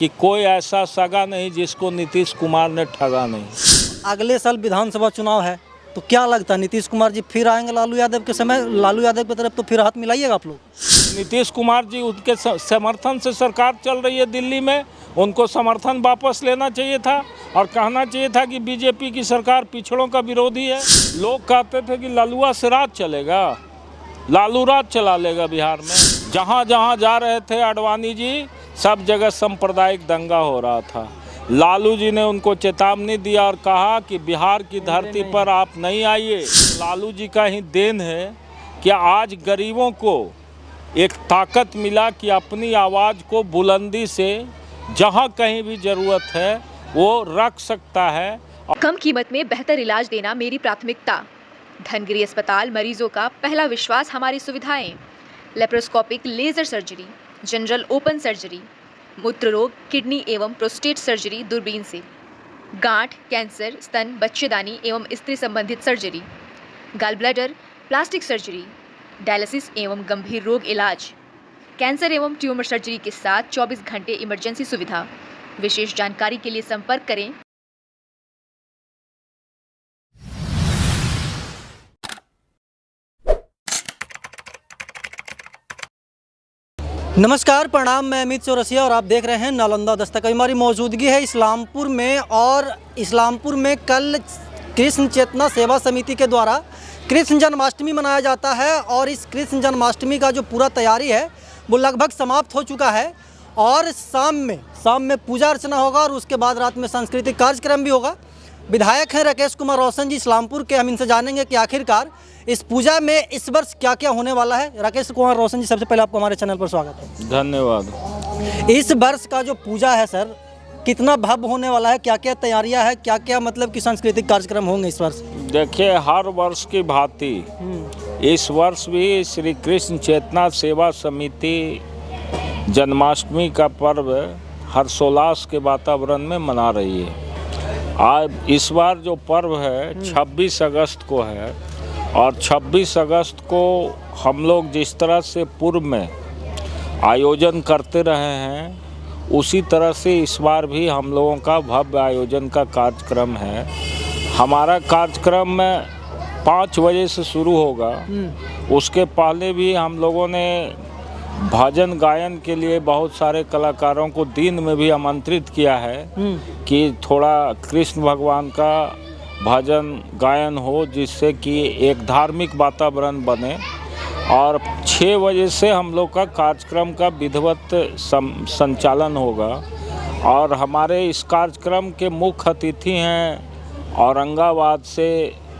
कि कोई ऐसा सगा नहीं जिसको नीतीश कुमार ने ठगा नहीं। अगले साल विधानसभा चुनाव है तो क्या लगता है नीतीश कुमार जी फिर आएंगे लालू यादव के समय, लालू यादव की तरफ तो फिर हाथ मिलाइएगा आप लोग? नीतीश कुमार जी उनके समर्थन से सरकार चल रही है दिल्ली में, उनको समर्थन वापस लेना चाहिए था और कहना चाहिए था कि बीजेपी की सरकार पिछड़ों का विरोधी है। लोग कहते थे कि ललुआ से राज चलेगा, लालू राज चला लेगा बिहार में। जहाँ जहाँ जा रहे थे आडवाणी जी, सब जगह सांप्रदायिक दंगा हो रहा था। लालू जी ने उनको चेतावनी दिया और कहा कि बिहार की धरती पर आप नहीं आइए। लालू जी का ही देन है कि आज गरीबों को एक ताकत मिला कि अपनी आवाज़ को बुलंदी से जहाँ कहीं भी ज़रूरत है वो रख सकता है। कम कीमत में बेहतर इलाज देना मेरी प्राथमिकता। धनगिरी अस्पताल मरीजों का पहला विश्वास, हमारी सुविधाएं, laparoscopic laser surgery, general open surgery, मूत्र रोग, किडनी एवं प्रोस्टेट सर्जरी दूरबीन से, गांठ, कैंसर, स्तन, बच्चेदानी एवं स्त्री संबंधित surgery, gall bladder, plastic surgery, dialysis एवं गंभीर रोग इलाज, कैंसर एवं ट्यूमर सर्जरी के साथ 24 घंटे इमरजेंसी सुविधा। विशेष जानकारी के लिए संपर्क करें। नमस्कार, प्रणाम। मैं अमित चौरसिया और आप देख रहे हैं नालंदा दस्तक। हमारी मौजूदगी है इस्लामपुर में और इस्लामपुर में कल कृष्ण चेतना सेवा समिति के द्वारा कृष्ण जन्माष्टमी मनाया जाता है और इस कृष्ण जन्माष्टमी का जो पूरा तैयारी है वो लगभग समाप्त हो चुका है और शाम में पूजा अर्चना होगा और उसके बाद रात में सांस्कृतिक कार्यक्रम भी होगा। विधायक हैं राकेश कुमार रोशन जी इस्लामपुर के। हम इनसे जानेंगे कि आखिरकार इस पूजा में इस वर्ष क्या क्या होने वाला है। राकेश कुमार रोशन जी, सबसे पहले आपको हमारे चैनल पर स्वागत है। धन्यवाद। इस वर्ष का जो पूजा है सर, कितना भव्य होने वाला है, क्या क्या तैयारियां हैं, क्या क्या मतलब कि सांस्कृतिक कार्यक्रम होंगे इस वर्ष? देखिए, हर वर्ष की भांति इस वर्ष भी श्री कृष्ण चेतना सेवा समिति जन्माष्टमी का पर्व हर्षोल्लास के वातावरण में मना रही है। आज इस बार जो पर्व है 26 अगस्त को है और 26 अगस्त को हम लोग जिस तरह से पूर्व में आयोजन करते रहे हैं उसी तरह से इस बार भी हम लोगों का भव्य आयोजन का कार्यक्रम है। हमारा कार्यक्रम 5 बजे से शुरू होगा। उसके पहले भी हम लोगों ने भजन गायन के लिए बहुत सारे कलाकारों को दिन में भी आमंत्रित किया है कि थोड़ा कृष्ण भगवान का भजन गायन हो, जिससे कि एक धार्मिक वातावरण बने। और 6 बजे से हम लोग का कार्यक्रम का विधिवत संचालन होगा और हमारे इस कार्यक्रम के मुख्य अतिथि हैं औरंगाबाद से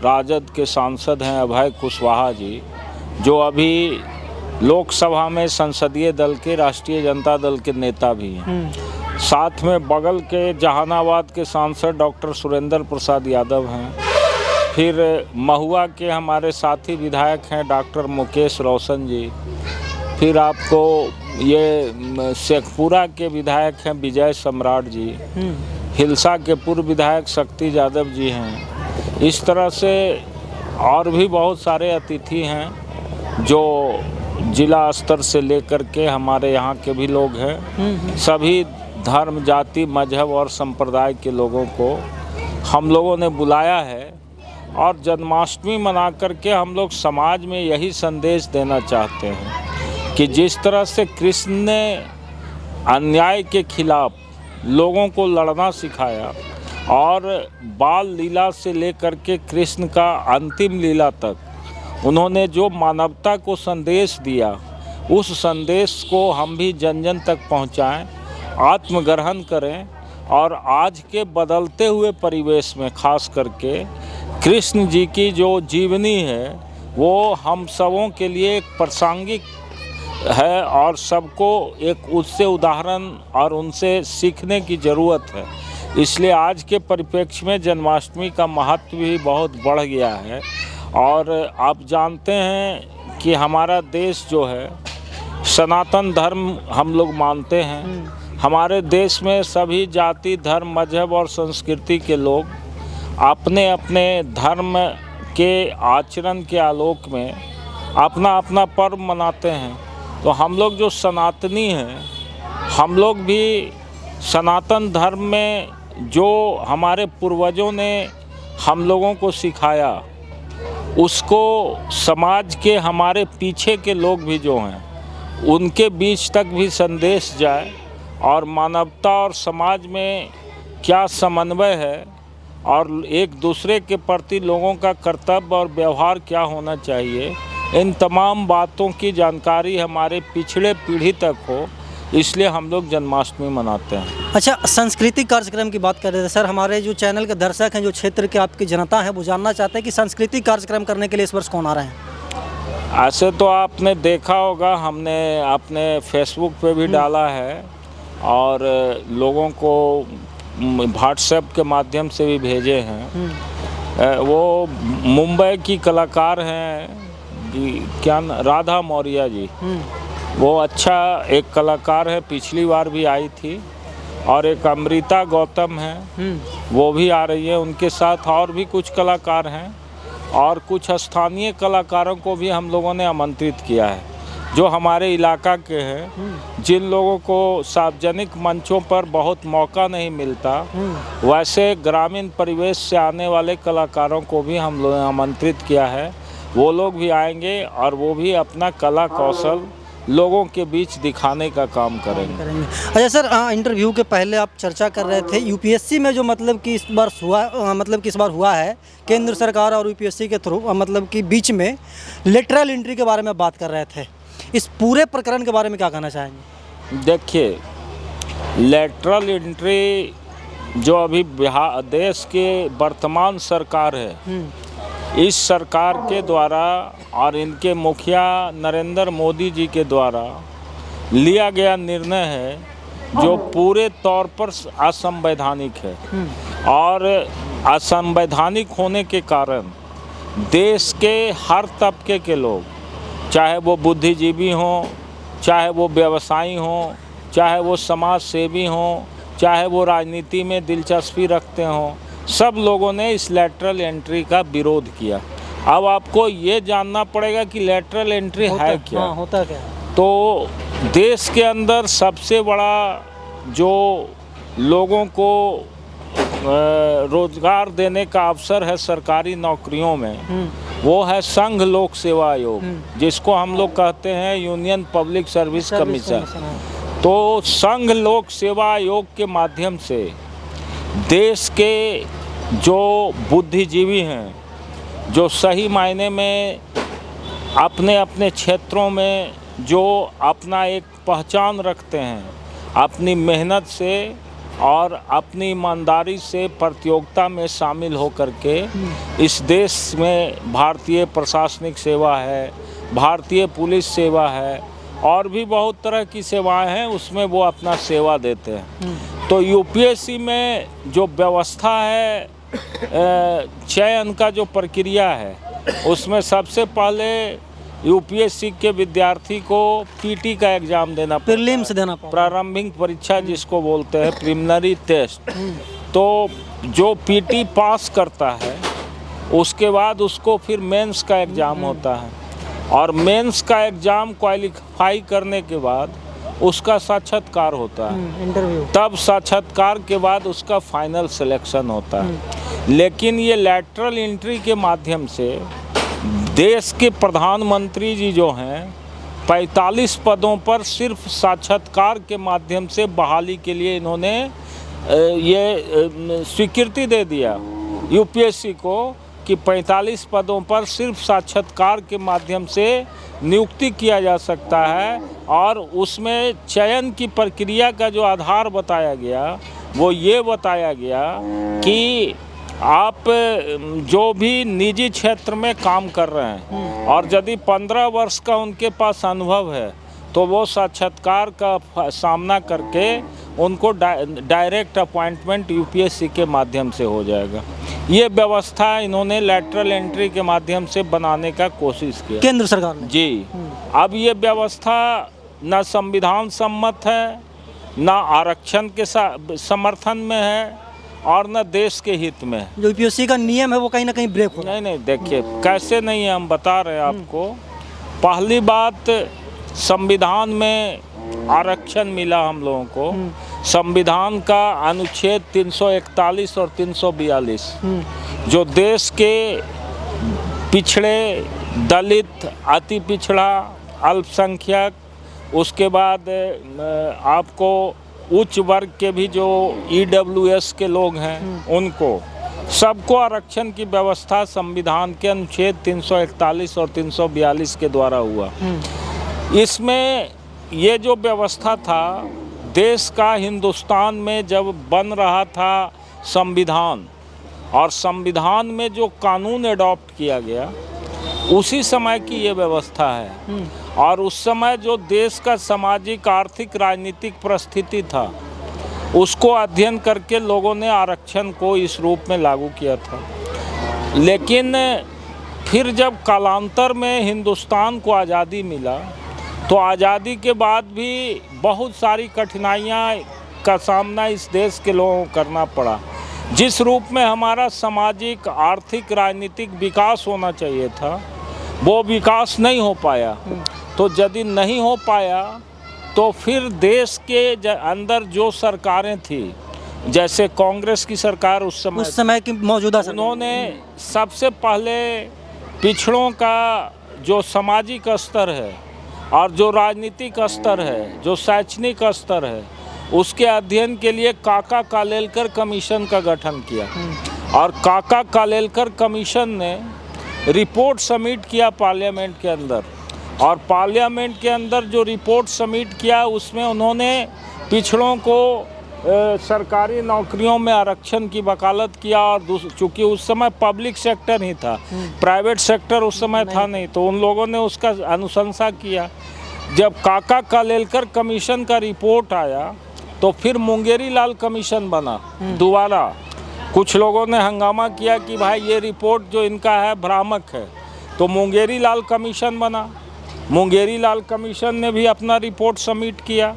राजद के सांसद हैं अभय कुशवाहा जी, जो अभी लोकसभा में संसदीय दल के राष्ट्रीय जनता दल के नेता भी हैं। साथ में बगल के जहानाबाद के सांसद डॉक्टर सुरेंद्र प्रसाद यादव हैं। फिर महुआ के हमारे साथी विधायक हैं डॉक्टर मुकेश रोशन जी। फिर आपको ये शेखपुरा के विधायक हैं विजय सम्राट जी। हिलसा के पूर्व विधायक शक्ति यादव जी हैं। इस तरह से और भी बहुत सारे अतिथि हैं जो जिला स्तर से लेकर के हमारे यहाँ के भी लोग हैं। सभी धर्म, जाति, मजहब और संप्रदाय के लोगों को हम लोगों ने बुलाया है और जन्माष्टमी मना करके हम लोग समाज में यही संदेश देना चाहते हैं कि जिस तरह से कृष्ण ने अन्याय के खिलाफ लोगों को लड़ना सिखाया और बाल लीला से लेकर के कृष्ण का अंतिम लीला तक उन्होंने जो मानवता को संदेश दिया, उस संदेश को हम भी जन जन तक पहुंचाएं, आत्मग्रहण करें और आज के बदलते हुए परिवेश में खास करके कृष्ण जी की जो जीवनी है वो हम सबों के लिए एक प्रासंगिक है और सबको एक उससे उदाहरण और उनसे सीखने की ज़रूरत है। इसलिए आज के परिप्रेक्ष्य में जन्माष्टमी का महत्व भी बहुत बढ़ गया है। और आप जानते हैं कि हमारा देश जो है सनातन धर्म हम लोग मानते हैं। हमारे देश में सभी जाति, धर्म, मजहब और संस्कृति के लोग अपने अपने धर्म के आचरण के आलोक में अपना अपना पर्व मनाते हैं। तो हम लोग जो सनातनी हैं, हम लोग भी सनातन धर्म में जो हमारे पूर्वजों ने हम लोगों को सिखाया उसको समाज के हमारे पीछे के लोग भी जो हैं उनके बीच तक भी संदेश जाए और मानवता और समाज में क्या समन्वय है और एक दूसरे के प्रति लोगों का कर्तव्य और व्यवहार क्या होना चाहिए, इन तमाम बातों की जानकारी हमारे पिछड़े पीढ़ी तक हो, इसलिए हम लोग जन्माष्टमी मनाते हैं। अच्छा, सांस्कृतिक कार्यक्रम की बात कर रहे थे सर। हमारे जो चैनल के दर्शक हैं, जो क्षेत्र के आपकी जनता है, वो जानना चाहते हैं कि सांस्कृतिक कार्यक्रम करने के लिए इस वर्ष कौन आ रहे हैं? ऐसे तो आपने देखा होगा, हमने अपने फेसबुक पे भी डाला है और लोगों को व्हाट्सएप के माध्यम से भी भेजे हैं। वो मुंबई की कलाकार हैं क्या राधा मौर्य जी, वो अच्छा एक कलाकार है, पिछली बार भी आई थी। और एक अमृता गौतम है, वो भी आ रही है। उनके साथ और भी कुछ कलाकार हैं और कुछ स्थानीय कलाकारों को भी हम लोगों ने आमंत्रित किया है जो हमारे इलाका के हैं, जिन लोगों को सार्वजनिक मंचों पर बहुत मौका नहीं मिलता, वैसे ग्रामीण परिवेश से आने वाले कलाकारों को भी हम लोगों ने आमंत्रित किया है। वो लोग भी आएंगे और वो भी अपना कला कौशल लोगों के बीच दिखाने का काम करेंगे। अच्छा सर, इंटरव्यू के पहले आप चर्चा कर रहे थे यूपीएससी में जो मतलब कि इस बार हुआ है केंद्र सरकार और यूपीएससी के थ्रू, मतलब कि बीच में लेटरल एंट्री के बारे में बात कर रहे थे। इस पूरे प्रकरण के बारे में क्या कहना चाहेंगे? देखिए, लेटरल एंट्री जो अभी बिहार देश के वर्तमान सरकार है, इस सरकार के द्वारा और इनके मुखिया नरेंद्र मोदी जी के द्वारा लिया गया निर्णय है जो पूरे तौर पर असंवैधानिक है। और असंवैधानिक होने के कारण देश के हर तबके के लोग, चाहे वो बुद्धिजीवी हों, चाहे वो व्यवसायी हों, चाहे वो समाज सेवी हों, चाहे वो राजनीति में दिलचस्पी रखते हों, सब लोगों ने इस लेटरल एंट्री का विरोध किया। अब आपको ये जानना पड़ेगा कि लेटरल एंट्री है क्या, होता क्या? तो देश के अंदर सबसे बड़ा जो लोगों को रोजगार देने का अवसर है सरकारी नौकरियों में, वो है संघ लोक सेवा आयोग, जिसको हम लोग कहते हैं यूनियन पब्लिक सर्विस कमीशन। तो संघ लोक सेवा आयोग के माध्यम से देश के जो बुद्धिजीवी हैं, जो सही मायने में अपने अपने क्षेत्रों में जो अपना एक पहचान रखते हैं, अपनी मेहनत से और अपनी ईमानदारी से प्रतियोगिता में शामिल होकर के इस देश में भारतीय प्रशासनिक सेवा है, भारतीय पुलिस सेवा है और भी बहुत तरह की सेवाएं हैं, उसमें वो अपना सेवा देते हैं। तो यूपीएससी में जो व्यवस्था है, चयन का जो प्रक्रिया है, उसमें सबसे पहले यूपीएससी के विद्यार्थी को पीटी का एग्ज़ाम देना, प्रीलिम्स देना पड़ता, प्रारंभिक परीक्षा जिसको बोलते हैं, प्रिलिमिनरी टेस्ट। तो जो पीटी पास करता है उसके बाद उसको फिर मेंस का एग्ज़ाम होता है और मेंस का एग्ज़ाम क्वालिफाई करने के बाद उसका साक्षात्कार होता है, इंटरव्यू। तब साक्षात्कार के बाद उसका फाइनल सिलेक्शन होता है। लेकिन ये लेटरल एंट्री के माध्यम से देश के प्रधानमंत्री जी जो हैं 45 पदों पर सिर्फ साक्षात्कार के माध्यम से बहाली के लिए इन्होंने ये स्वीकृति दे दिया यूपीएससी को कि 45 पदों पर सिर्फ साक्षात्कार के माध्यम से नियुक्ति किया जा सकता है। और उसमें चयन की प्रक्रिया का जो आधार बताया गया वो ये बताया गया कि आप जो भी निजी क्षेत्र में काम कर रहे हैं और यदि 15 वर्ष का उनके पास अनुभव है तो वो साक्षात्कार का सामना करके उनको डायरेक्ट अपॉइंटमेंट यूपीएससी के माध्यम से हो जाएगा। ये व्यवस्था इन्होंने लेटरल एंट्री के माध्यम से बनाने का कोशिश किया केंद्र सरकार ने। जी। अब ये व्यवस्था न संविधान सम्मत है, न आरक्षण के समर्थन में है और न देश के हित में। जो यूपीएससी का नियम है वो कहीं ना कहीं ब्रेक हो रहा है। नहीं, देखिए कैसे नहीं है, हम बता रहे हैं आपको। पहली बात, संविधान में आरक्षण मिला हम लोगों को, संविधान का अनुच्छेद 341 और 342 जो देश के पिछड़े, दलित, अति पिछड़ा, अल्पसंख्यक, उसके बाद आपको उच्च वर्ग के भी जो EWS के लोग हैं उनको सबको आरक्षण की व्यवस्था संविधान के अनुच्छेद 341 और 342 के द्वारा हुआ। इसमें ये जो व्यवस्था था, देश का हिंदुस्तान में जब बन रहा था संविधान और संविधान में जो कानून एडॉप्ट किया गया उसी समय की ये व्यवस्था है। और उस समय जो देश का सामाजिक, आर्थिक, राजनीतिक परिस्थिति था उसको अध्ययन करके लोगों ने आरक्षण को इस रूप में लागू किया था। लेकिन फिर जब कालांतर में हिंदुस्तान को आज़ादी मिला तो आज़ादी के बाद भी बहुत सारी कठिनाइयाँ का सामना इस देश के लोगों को करना पड़ा। जिस रूप में हमारा सामाजिक, आर्थिक, राजनीतिक विकास होना चाहिए था वो विकास नहीं हो पाया। तो यदि नहीं हो पाया तो फिर देश के अंदर जो सरकारें थी, जैसे कांग्रेस की सरकार उस समय की मौजूदा सरकार, उन्होंने सबसे पहले पिछड़ों का जो सामाजिक स्तर है और जो राजनीतिक स्तर है, जो शैक्षणिक स्तर है, उसके अध्ययन के लिए काका कालेलकर कमीशन का गठन किया। और काका कालेलकर कमीशन ने रिपोर्ट सबमिट किया पार्लियामेंट के अंदर, और पार्लियामेंट के अंदर जो रिपोर्ट सबमिट किया उसमें उन्होंने पिछड़ों को सरकारी नौकरियों में आरक्षण की वकालत किया। और चूँकि उस समय पब्लिक सेक्टर ही था, प्राइवेट सेक्टर उस समय था नहीं, तो उन लोगों ने उसका अनुशंसा किया। जब काका कालेलकर कमीशन का रिपोर्ट आया तो फिर मुंगेरी लाल कमीशन बना दोबारा। कुछ लोगों ने हंगामा किया कि भाई ये रिपोर्ट जो इनका है भ्रामक है, तो मुंगेरी लाल कमीशन बना। मुंगेरी लाल कमीशन ने भी अपना रिपोर्ट सबमिट किया।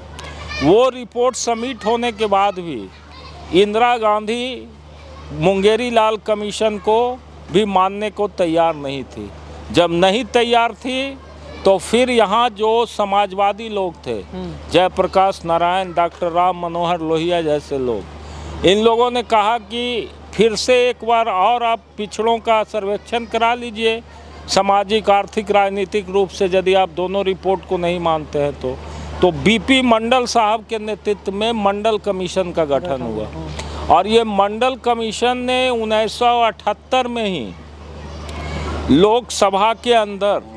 वो रिपोर्ट सबमिट होने के बाद भी इंदिरा गांधी मुंगेरी लाल कमीशन को भी मानने को तैयार नहीं थी। जब नहीं तैयार थी तो फिर यहाँ जो समाजवादी लोग थे, जयप्रकाश नारायण, डॉक्टर राम मनोहर लोहिया जैसे लोग, इन लोगों ने कहा कि फिर से एक बार और आप पिछड़ों का सर्वेक्षण करा लीजिए सामाजिक, आर्थिक, राजनीतिक रूप से, यदि आप दोनों रिपोर्ट को नहीं मानते हैं तो BP मंडल साहब के नेतृत्व में मंडल कमीशन का गठन हुआ। और ये मंडल कमीशन ने 1978 में ही लोकसभा के अंदर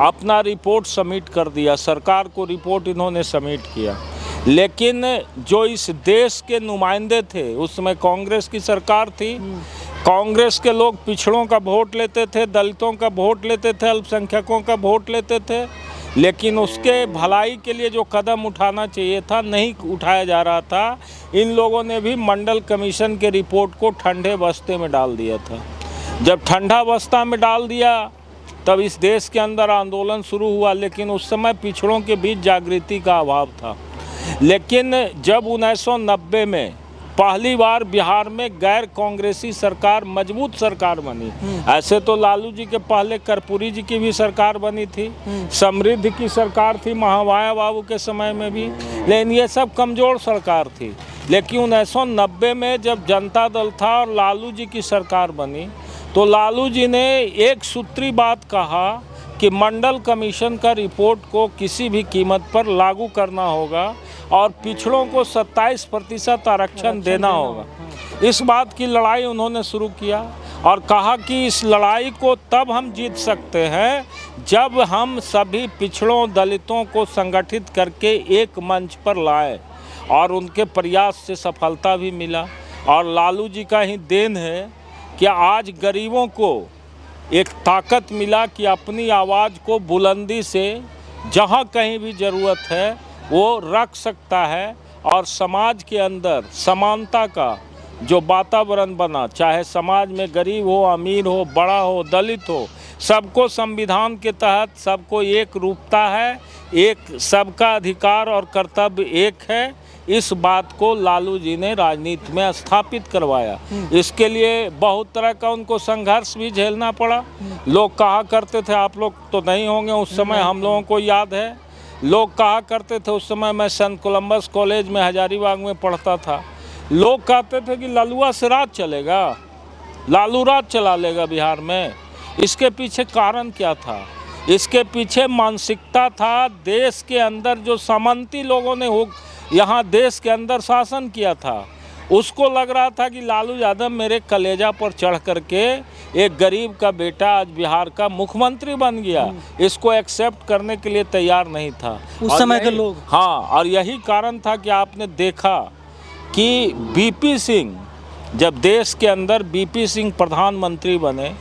अपना रिपोर्ट सबमिट कर दिया। सरकार को रिपोर्ट इन्होंने सबमिट किया। लेकिन जो इस देश के नुमाइंदे थे, उसमें कांग्रेस की सरकार थी, कांग्रेस के लोग पिछड़ों का वोट लेते थे, दलितों का वोट लेते थे, अल्पसंख्यकों का वोट लेते थे, लेकिन उसके भलाई के लिए जो कदम उठाना चाहिए था नहीं उठाया जा रहा था। इन लोगों ने भी मंडल कमीशन के रिपोर्ट को ठंडे बस्ते में डाल दिया था। जब ठंडा बस्ता में डाल दिया तब इस देश के अंदर आंदोलन शुरू हुआ, लेकिन उस समय पिछड़ों के बीच जागृति का अभाव था। लेकिन जब 1990 में पहली बार बिहार में गैर कांग्रेसी सरकार, मजबूत सरकार बनी, ऐसे तो लालू जी के पहले कर्पूरी जी की भी सरकार बनी थी, समृद्धि की सरकार थी महामाया बाबू के समय में भी, लेकिन ये सब कमज़ोर सरकार थी। लेकिन 1990 में जब जनता दल था और लालू जी की सरकार बनी तो लालू जी ने एक सूत्री बात कहा कि मंडल कमीशन का रिपोर्ट को किसी भी कीमत पर लागू करना होगा और पिछड़ों को 27% आरक्षण देना होगा। इस बात की लड़ाई उन्होंने शुरू किया और कहा कि इस लड़ाई को तब हम जीत सकते हैं जब हम सभी पिछड़ों, दलितों को संगठित करके एक मंच पर लाए, और उनके प्रयास से सफलता भी मिला। और लालू जी का ही देन है कि आज गरीबों को एक ताकत मिला कि अपनी आवाज़ को बुलंदी से जहाँ कहीं भी ज़रूरत है वो रख सकता है, और समाज के अंदर समानता का जो वातावरण बना, चाहे समाज में गरीब हो, अमीर हो, बड़ा हो, दलित हो, सबको संविधान के तहत सबको एक रूपता है, एक सबका अधिकार और कर्तव्य एक है। इस बात को लालू जी ने राजनीति में स्थापित करवाया। इसके लिए बहुत तरह का उनको संघर्ष भी झेलना पड़ा। लोग कहा करते थे, आप लोग तो नहीं होंगे उस समय, हम लोगों को याद है लोग कहा करते थे, उस समय मैं सेंट कोलंबस कॉलेज में हजारीबाग में पढ़ता था, लोग कहते थे कि ललुआ से राज चलेगा, लालू राज चला लेगा बिहार में। इसके पीछे कारण क्या था? इसके पीछे मानसिकता था, देश के अंदर जो सामंती लोगों ने यहाँ देश के अंदर शासन किया था, उसको लग रहा था कि लालू यादव मेरे कलेजा पर चढ़ करके एक गरीब का बेटा आज बिहार का मुख्यमंत्री बन गया, इसको एक्सेप्ट करने के लिए तैयार नहीं था उस समय के लोग। हाँ, और यही कारण था कि आपने देखा कि बीपी सिंह, जब देश के अंदर बीपी सिंह प्रधानमंत्री बने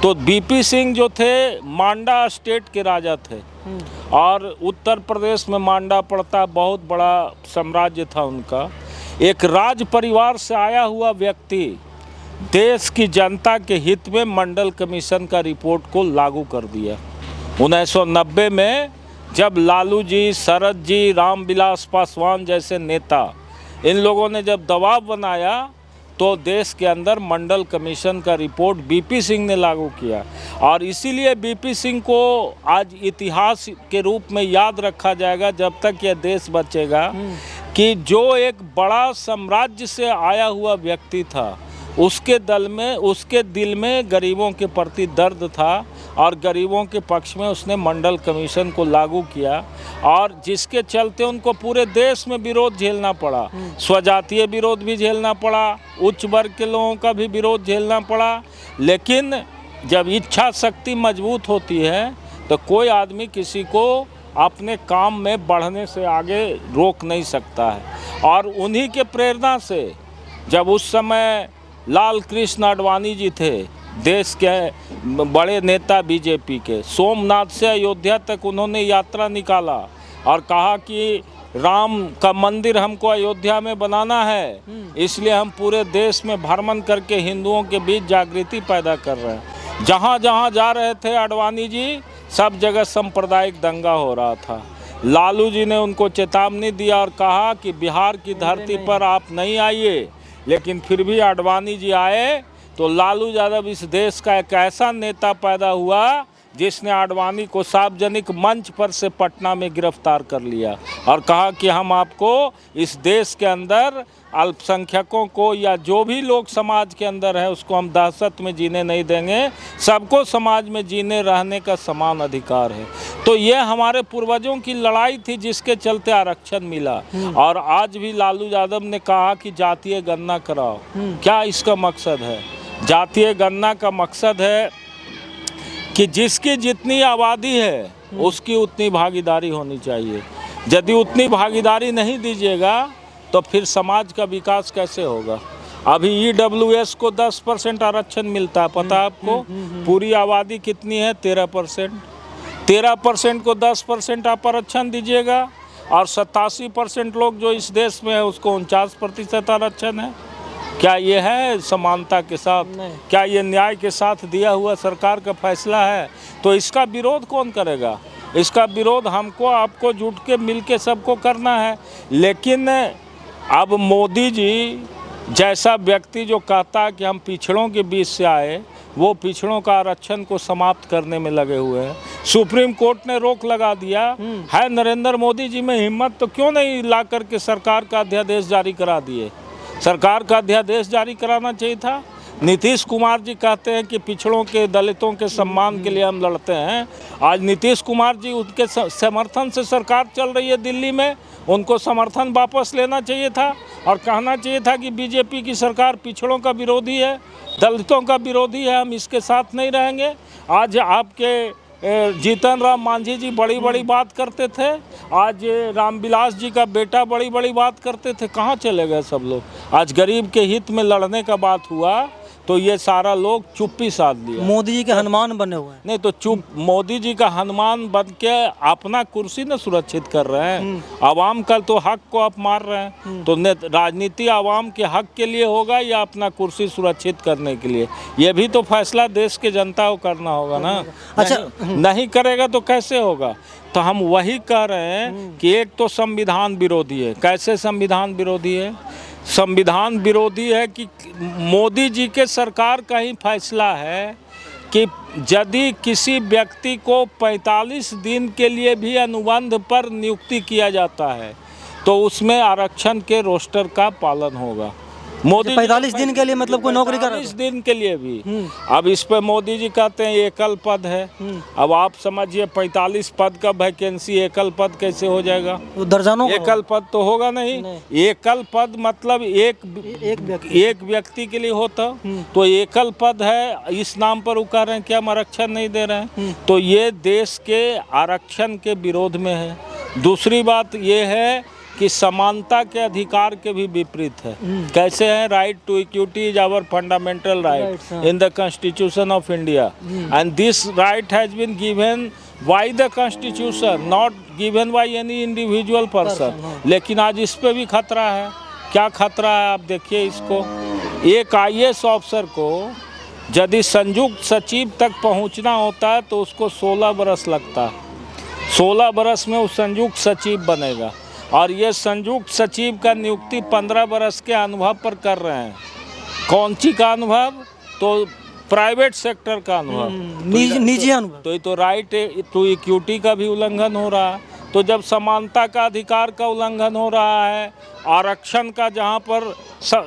तो बीपी सिंह जो थे मांडा स्टेट के राजा थे, और उत्तर प्रदेश में मांडा पड़ता, बहुत बड़ा साम्राज्य था उनका। एक राज परिवार से आया हुआ व्यक्ति देश की जनता के हित में मंडल कमीशन का रिपोर्ट को लागू कर दिया। 1990 में जब लालू जी, शरद जी, रामविलास पासवान जैसे नेता, इन लोगों ने जब दबाव बनाया तो देश के अंदर मंडल कमीशन का रिपोर्ट बीपी सिंह ने लागू किया। और इसीलिए बीपी सिंह को आज इतिहास के रूप में याद रखा जाएगा जब तक यह देश बचेगा, कि जो एक बड़ा साम्राज्य से आया हुआ व्यक्ति था, उसके दिल में गरीबों के प्रति दर्द था और गरीबों के पक्ष में उसने मंडल कमीशन को लागू किया, और जिसके चलते उनको पूरे देश में विरोध झेलना पड़ा। स्वजातीय विरोध भी झेलना पड़ा, उच्च वर्ग के लोगों का भी विरोध झेलना पड़ा। लेकिन जब इच्छा शक्ति मजबूत होती है तो कोई आदमी किसी को अपने काम में बढ़ने से आगे रोक नहीं सकता है। और उन्हीं के प्रेरणा से जब उस समय लाल कृष्ण आडवाणी जी थे, देश के बड़े नेता बीजेपी के, सोमनाथ से अयोध्या तक उन्होंने यात्रा निकाला और कहा कि राम का मंदिर हमको अयोध्या में बनाना है, इसलिए हम पूरे देश में भ्रमण करके हिंदुओं के बीच जागृति पैदा कर रहे हैं। जहाँ जहाँ जा रहे थे आडवाणी जी, सब जगह सांप्रदायिक दंगा हो रहा था। लालू जी ने उनको चेतावनी दिया और कहा कि बिहार की धरती पर आप नहीं आइए, लेकिन फिर भी आडवाणी जी आए तो लालू यादव इस देश का एक ऐसा नेता पैदा हुआ जिसने आडवाणी को सार्वजनिक मंच पर से पटना में गिरफ्तार कर लिया और कहा कि हम आपको इस देश के अंदर अल्पसंख्यकों को या जो भी लोग समाज के अंदर है उसको हम दहशत में जीने नहीं देंगे, सबको समाज में जीने रहने का समान अधिकार है। तो ये हमारे पूर्वजों की लड़ाई थी जिसके चलते आरक्षण मिला। और आज भी लालू यादव ने कहा कि जातीय गणना कराओ। क्या इसका मकसद है? जातीय गणना का मकसद है कि जिसकी जितनी आबादी है उसकी उतनी भागीदारी होनी चाहिए। यदि उतनी भागीदारी नहीं दीजिएगा तो फिर समाज का विकास कैसे होगा? अभी EWS को 10% आरक्षण मिलता है, पता है आपको? पूरी आबादी कितनी है? 13%। 13% को 10% आप आरक्षण दीजिएगा और 87% लोग जो इस देश में है उसको 49% आरक्षण है। क्या ये है समानता के साथ? क्या ये न्याय के साथ दिया हुआ सरकार का फैसला है? तो इसका विरोध कौन करेगा? इसका विरोध हमको आपको जुट के मिल के सबको करना है। लेकिन अब मोदी जी जैसा व्यक्ति जो कहता है कि हम पिछड़ों के बीच से आए, वो पिछड़ों का आरक्षण को समाप्त करने में लगे हुए हैं। सुप्रीम कोर्ट ने रोक लगा दिया है। नरेंद्र मोदी जी में हिम्मत तो क्यों नहीं ला करके सरकार का अध्यादेश जारी करा दिए? सरकार का अध्यादेश जारी कराना चाहिए था। नीतीश कुमार जी कहते हैं कि पिछड़ों के, दलितों के सम्मान के लिए हम लड़ते हैं। आज नीतीश कुमार जी, उनके समर्थन से सरकार चल रही है दिल्ली में, उनको समर्थन वापस लेना चाहिए था और कहना चाहिए था कि बीजेपी की सरकार पिछड़ों का विरोधी है, दलितों का विरोधी है, हम इसके साथ नहीं रहेंगे। आज आपके जीतन राम मांझी जी बड़ी बड़ी बात करते थे, आज रामविलास जी का बेटा बड़ी बड़ी बात करते थे, कहाँ चले गए सब लोग? आज गरीब के हित में लड़ने का बात हुआ तो ये सारा लोग चुप्पी साध लिया। मोदी जी के हनुमान बने हुए हैं। नहीं तो चुप, मोदी जी का हनुमान बन के अपना कुर्सी न सुरक्षित कर रहे हैं, आवाम का तो हक को आप मार रहे हैं। तो राजनीति आवाम के हक के लिए होगा या अपना कुर्सी सुरक्षित करने के लिए? ये भी तो फैसला देश के जनता को करना होगा ना। अच्छा, नहीं करेगा तो कैसे होगा? तो हम वही कह रहे हैं कि एक तो संविधान विरोधी है। कैसे संविधान विरोधी है? संविधान विरोधी है कि मोदी जी के सरकार का ही फैसला है कि यदि किसी व्यक्ति को 45 दिन के लिए भी अनुबंध पर नियुक्ति किया जाता है तो उसमें आरक्षण के रोस्टर का पालन होगा। मोदी 45 दिन के लिए मतलब कोई नौकरी कर 45 दिन के लिए भी। अब इस पे मोदी जी कहते हैं एकल पद है। अब आप समझिए 45 पद का वैकेंसी एकल पद कैसे हो जाएगा? वो दर्जनों एकल पद तो होगा नहीं। एकल पद मतलब एक व्यक्ति के लिए होता तो एकल पद है, इस नाम पर वो कह रहे हैं कि हम आरक्षण नहीं दे रहे हैं, तो ये देश के आरक्षण के विरोध में है। दूसरी बात ये है कि समानता के अधिकार के भी विपरीत है। कैसे है? Right to equity is our fundamental right in the constitution of India and this right has been given by the constitution, not given by any individual person. लेकिन आज इस पे भी खतरा है। क्या खतरा है आप देखिए इसको। एक IAS ऑफिसर को यदि संयुक्त सचिव तक पहुंचना होता है तो उसको 16 बरस लगता है। 16 बरस में वो संयुक्त सचिव बनेगा और ये संयुक्त सचिव का नियुक्ति 15 बरस के अनुभव पर कर रहे हैं। कौन सी का अनुभव? तो प्राइवेट सेक्टर का अनुभव, निजी अनुभव। तो ये तो राइट टू इक्विटी का भी उल्लंघन हो रहा है। तो जब समानता का अधिकार का उल्लंघन हो रहा है, आरक्षण का जहाँ पर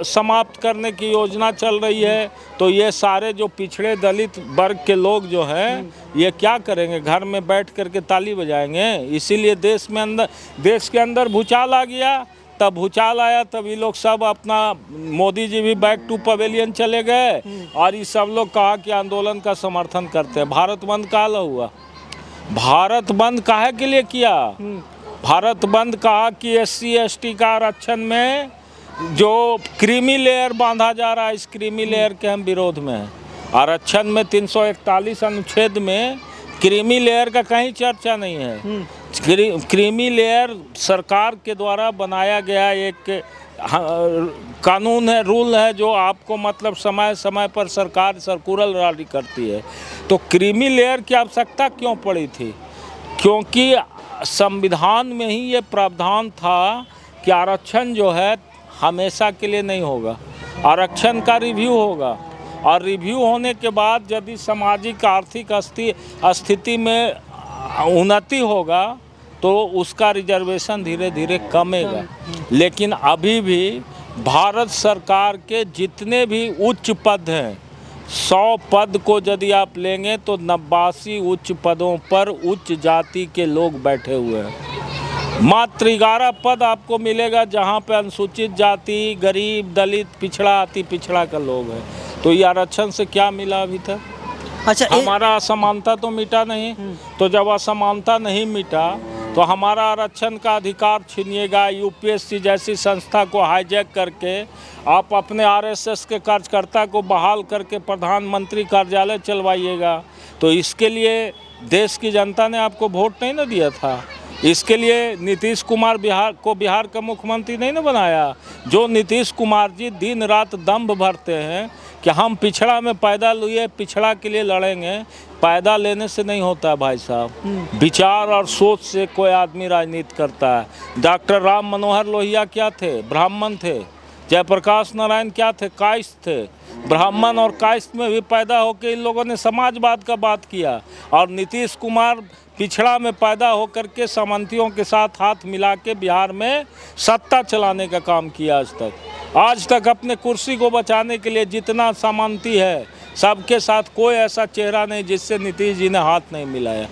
समाप्त करने की योजना चल रही है, तो ये सारे जो पिछड़े दलित वर्ग के लोग जो हैं ये क्या करेंगे? घर में बैठ करके ताली बजाएंगे। इसीलिए देश के अंदर भूचाल आ गया। तब भूचाल आया तब ये लोग सब अपना, मोदी जी भी बैक टू पवेलियन चले गए और ये सब लोग कहा कि आंदोलन का समर्थन करते हैं। भारत बंद काला हुआ। भारत बंद काहे के लिए किया? भारत बंद कहा कि SC ST का आरक्षण में जो क्रीमी लेयर बांधा जा रहा है, इस क्रीमी लेयर के हम विरोध में हैं। आरक्षण में 341 अनुच्छेद में क्रीमी लेयर का कहीं चर्चा नहीं है। क्रीमी लेयर सरकार के द्वारा बनाया गया एक कानून है, रूल है, जो आपको मतलब समय समय पर सरकार सर्कुलर जारी करती है। तो क्रीमी लेयर की आवश्यकता क्यों पड़ी थी? क्योंकि संविधान में ही ये प्रावधान था कि आरक्षण जो है हमेशा के लिए नहीं होगा। आरक्षण का रिव्यू होगा और रिव्यू होने के बाद यदि सामाजिक आर्थिक स्थिति में उन्नति होगा तो उसका रिजर्वेशन धीरे धीरे कमेगा। लेकिन अभी भी भारत सरकार के जितने भी उच्च पद हैं, 100 पद को यदि आप लेंगे तो 89 उच्च पदों पर उच्च जाति के लोग बैठे हुए हैं। मात्र 11 पद आपको मिलेगा जहां पे अनुसूचित जाति, गरीब, दलित, पिछड़ा, अति पिछड़ा का लोग हैं। तो ये आरक्षण से क्या मिला अभी तक? अच्छा, हमारा असमानता तो मिटा नहीं। तो जब असमानता नहीं मिटा तो हमारा आरक्षण का अधिकार छीनिएगा। UPSC जैसी संस्था को हाईजैक करके आप अपने RSS के कार्यकर्ता को बहाल करके प्रधानमंत्री कार्यालय चलवाइएगा। तो इसके लिए देश की जनता ने आपको वोट नहीं ना दिया था। इसके लिए नीतीश कुमार बिहार का मुख्यमंत्री नहीं ना बनाया। जो नीतीश कुमार जी दिन रात दम्भ भरते हैं कि हम पिछड़ा में पैदा लिए, पिछड़ा के लिए लड़ेंगे। पैदा लेने से नहीं होता है भाई साहब, विचार और सोच से कोई आदमी राजनीति करता है। डॉक्टर राम मनोहर लोहिया क्या थे? ब्राह्मण थे। जयप्रकाश नारायण क्या थे? कायस्थ थे। ब्राह्मण और कायस्थ में भी पैदा होकर इन लोगों ने समाजवाद का बात किया। और नीतीश कुमार पिछड़ा में पैदा होकर के सामंतियों के साथ हाथ मिला के बिहार में सत्ता चलाने का काम किया। आज तक अपने कुर्सी को बचाने के लिए जितना सामंती है सबके साथ कोई ऐसा चेहरा नहीं जिससे नीतीश जी ने हाथ नहीं मिलाया।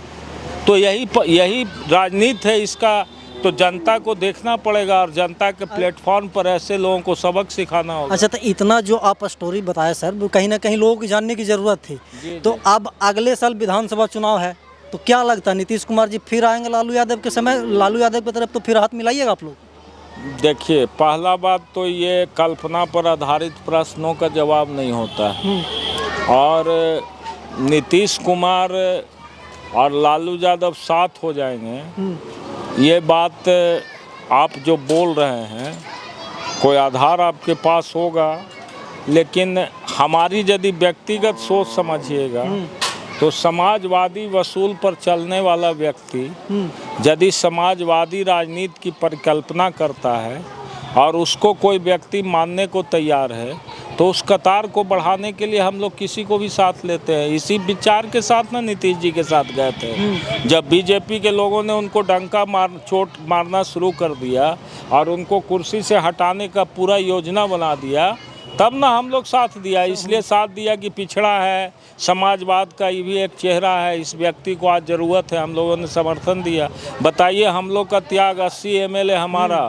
तो यही राजनीति है इसका। तो जनता को देखना पड़ेगा और जनता के प्लेटफॉर्म पर ऐसे लोगों को सबक सिखाना होगा। अच्छा, तो इतना जो आप स्टोरी बताया सर, वो कहीं ना कहीं लोगों को जानने की ज़रूरत थी। तो अब अगले साल विधानसभा चुनाव है, तो क्या लगता है नीतीश कुमार जी फिर आएंगे लालू यादव के समय? लालू यादव की तरफ तो फिर हाथ मिलाइएगा आप लोग? देखिए, पहला बात तो ये कल्पना पर आधारित प्रश्नों का जवाब नहीं होता है। और नीतीश कुमार और लालू यादव साथ हो जाएंगे, ये बात आप जो बोल रहे हैं कोई आधार आपके पास होगा। लेकिन हमारी यदि व्यक्तिगत सोच समझिएगा तो समाजवादी वसूल पर चलने वाला व्यक्ति यदि समाजवादी राजनीति की परिकल्पना करता है और उसको कोई व्यक्ति मानने को तैयार है तो उस कतार को बढ़ाने के लिए हम लोग किसी को भी साथ लेते हैं। इसी विचार के साथ ना नीतीश जी के साथ गए थे। जब बीजेपी के लोगों ने उनको डंका चोट मारना शुरू कर दिया और उनको कुर्सी से हटाने का पूरा योजना बना दिया, तब ना हम लोग साथ दिया। इसलिए साथ दिया कि पिछड़ा है, समाजवाद का ये भी एक चेहरा है, इस व्यक्ति को आज ज़रूरत है, हम लोगों ने समर्थन दिया। बताइए, हम लोग का त्याग 80 एमएलए हमारा,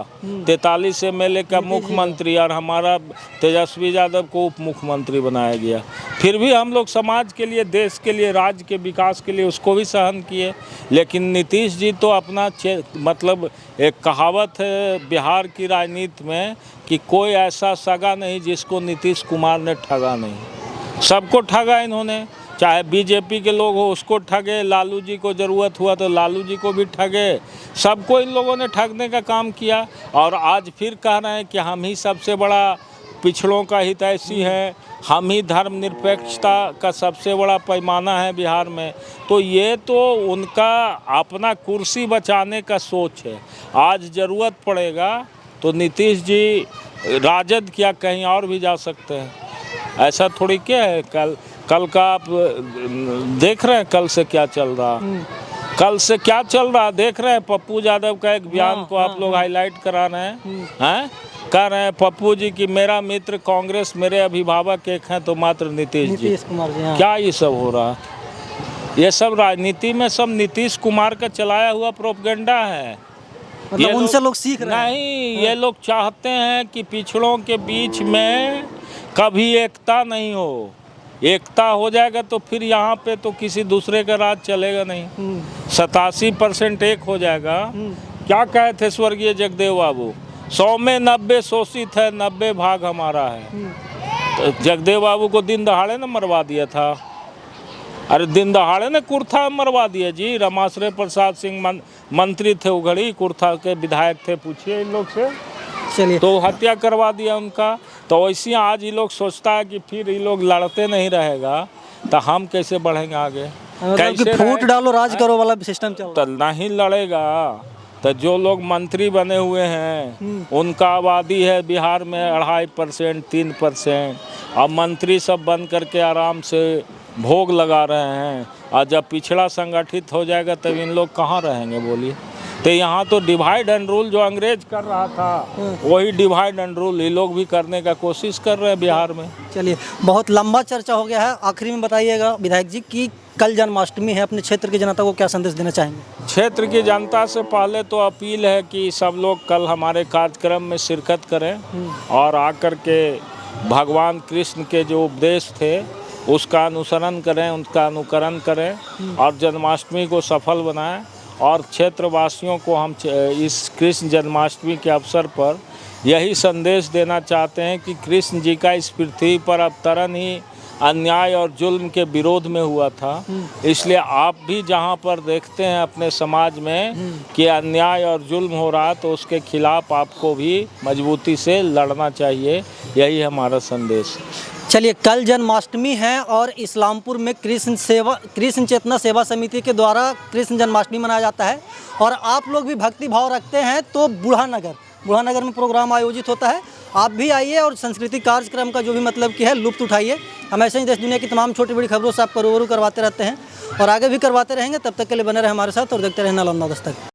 43 एमएलए का मुख्यमंत्री और हमारा तेजस्वी यादव को उप मुख्यमंत्री बनाया गया। फिर भी हम लोग समाज के लिए, देश के लिए, राज्य के विकास के लिए उसको भी सहन किए। लेकिन नीतीश जी तो अपना मतलब एक कहावत है बिहार की राजनीति में कि कोई ऐसा सगा नहीं जिसको नीतीश कुमार ने ठगा नहीं। सबको ठगा इन्होंने, चाहे बीजेपी के लोग हो उसको ठगे, लालू जी को ज़रूरत हुआ तो लालू जी को भी ठगे, सबको इन लोगों ने ठगने का काम किया। और आज फिर कह रहे हैं कि हम ही सबसे बड़ा पिछड़ों का हितैषी हैं, हम ही धर्मनिरपेक्षता का सबसे बड़ा पैमाना है बिहार में। तो ये तो उनका अपना कुर्सी बचाने का सोच है। आज ज़रूरत पड़ेगा तो नीतीश जी राजद क्या कहीं और भी जा सकते हैं, ऐसा थोड़ी क्या है। कल का आप देख रहे हैं कल से क्या चल रहा, कल से क्या चल रहा देख रहे हैं। पप्पू यादव का एक बयान को आप लोग हाईलाइट करा रहे हैं, कह रहे हैं पप्पू जी कि मेरा मित्र कांग्रेस, मेरे अभिभावक एक हैं तो मात्र नीतीश कुमार जी। क्या ये सब हो रहा है? ये सब राजनीति में सब नीतीश कुमार का चलाया हुआ प्रोपगेंडा है। मतलब उनसे लोग सीख रहे हैं। नहीं, ये लोग चाहते हैं कि पिछड़ों के बीच में कभी एकता नहीं हो। एकता हो जाएगा तो फिर यहाँ पे तो किसी दूसरे का राज चलेगा नहीं। 87% एक हो जाएगा। क्या कहे थे स्वर्गीय जगदेव बाबू, 100 में 90 शोषित है, 90 भाग हमारा है। तो जगदेव बाबू को दिन दहाड़े न मरवा दिया था। अरे दिन दहाड़े ने कुर्था मरवा दिया जी। रमाश्रय प्रसाद सिंह मंत्री थे, उघड़ी कुर्था के विधायक थे, पूछिए इन लोग से। चलिए, तो हत्या करवा दिया उनका। तो वैसे आज ये लोग सोचता है कि फिर ये लोग लड़ते नहीं रहेगा तो हम कैसे बढ़ेंगे आगे, मतलब कि फूट डालो राज करो वाला सिस्टम चल रहा है। तो नहीं लड़ेगा तो जो लोग मंत्री बने हुए हैं उनका आबादी है बिहार में 2.5%, 3%, अब मंत्री सब बन करके आराम से भोग लगा रहे हैं। और जब पिछड़ा संगठित हो जाएगा तब इन लोग कहाँ रहेंगे बोलिए। तो यहाँ तो डिवाइड एंड रूल जो अंग्रेज कर रहा था वही डिवाइड एंड रूल ये लोग भी करने का कोशिश कर रहे हैं बिहार में। चलिए, बहुत लंबा चर्चा हो गया है, आखिरी में बताइएगा विधायक जी कि कल जन्माष्टमी है, अपने क्षेत्र की जनता को क्या संदेश देना चाहेंगे? क्षेत्र की जनता से पहले तो अपील है कि सब लोग कल हमारे कार्यक्रम में शिरकत करें और आकर के भगवान कृष्ण के जो उपदेश थे उसका अनुसरण करें, उनका अनुकरण करें और जन्माष्टमी को सफल बनाएं। और क्षेत्रवासियों को हम इस कृष्ण जन्माष्टमी के अवसर पर यही संदेश देना चाहते हैं कि कृष्ण जी का इस पृथ्वी पर अवतरण ही अन्याय और जुल्म के विरोध में हुआ था। इसलिए आप भी जहां पर देखते हैं अपने समाज में कि अन्याय और जुल्म हो रहा तो उसके खिलाफ आपको भी मजबूती से लड़ना चाहिए, यही हमारा संदेश है। चलिए, कल जन्माष्टमी है और इस्लामपुर में कृष्ण चेतना सेवा समिति के द्वारा कृष्ण जन्माष्टमी मनाया जाता है। और आप लोग भी भक्ति भाव रखते हैं तो बूढ़ानगर में प्रोग्राम आयोजित होता है। आप भी आइए और सांस्कृतिक कार्यक्रम का जो भी मतलब कि है लुत्फ उठाइए। हम ऐसे ही देश दुनिया की तमाम छोटी बड़ी खबरों से आपको रूबरू करवाते रहते हैं और आगे भी करवाते रहेंगे। तब तक के लिए बने रहे हमारे साथ और देखते रहें नालंदा दस्तक।